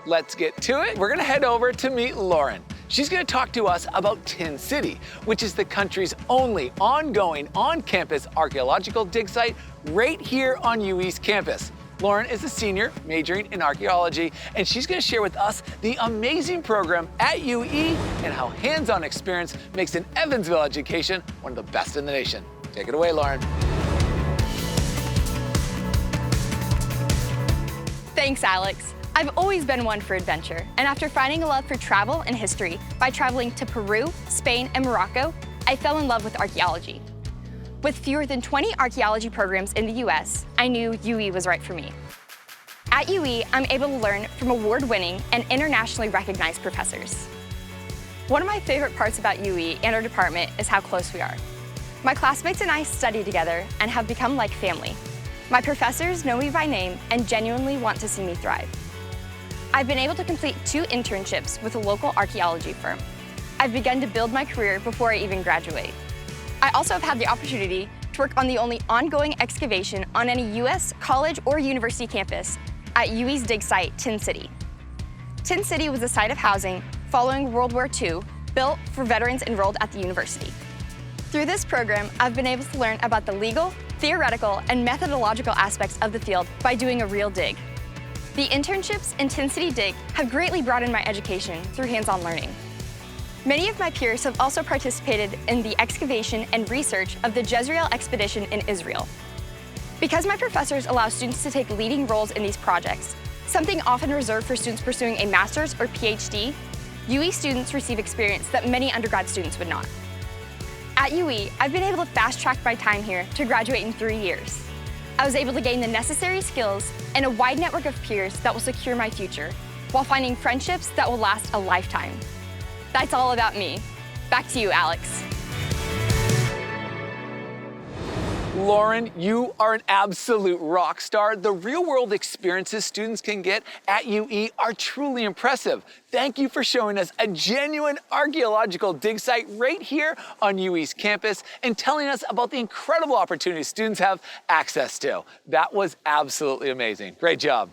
let's get to it. We're gonna head over to meet Lauren. She's gonna talk to us about Tin City, which is the country's only ongoing on-campus archaeological dig site right here on UE's campus. Lauren is a senior majoring in archaeology, and she's gonna share with us the amazing program at UE and how hands-on experience makes an Evansville education one of the best in the nation. Take it away, Lauren. Thanks, Alex. I've always been one for adventure, and after finding a love for travel and history by traveling to Peru, Spain, and Morocco, I fell in love with archaeology. With fewer than 20 archaeology programs in the US, I knew UE was right for me. At UE, I'm able to learn from award-winning and internationally recognized professors. One of my favorite parts about UE and our department is how close we are. My classmates and I study together and have become like family. My professors know me by name and genuinely want to see me thrive. I've been able to complete 2 internships with a local archaeology firm. I've begun to build my career before I even graduate. I also have had the opportunity to work on the only ongoing excavation on any US college or university campus at UE's dig site, Tin City. Tin City was a site of housing following World War II, built for veterans enrolled at the university. Through this program, I've been able to learn about the legal, theoretical, and methodological aspects of the field by doing a real dig. The internships in Tin City Dig have greatly broadened my education through hands-on learning. Many of my peers have also participated in the excavation and research of the Jezreel expedition in Israel. Because my professors allow students to take leading roles in these projects, something often reserved for students pursuing a master's or PhD, UE students receive experience that many undergrad students would not. At UE, I've been able to fast-track my time here to graduate in 3 years. I was able to gain the necessary skills and a wide network of peers that will secure my future, while finding friendships that will last a lifetime. That's all about me. Back to you, Alex. Lauren, you are an absolute rock star. The real-world experiences students can get at UE are truly impressive. Thank you for showing us a genuine archaeological dig site right here on UE's campus and telling us about the incredible opportunities students have access to. That was absolutely amazing. Great job.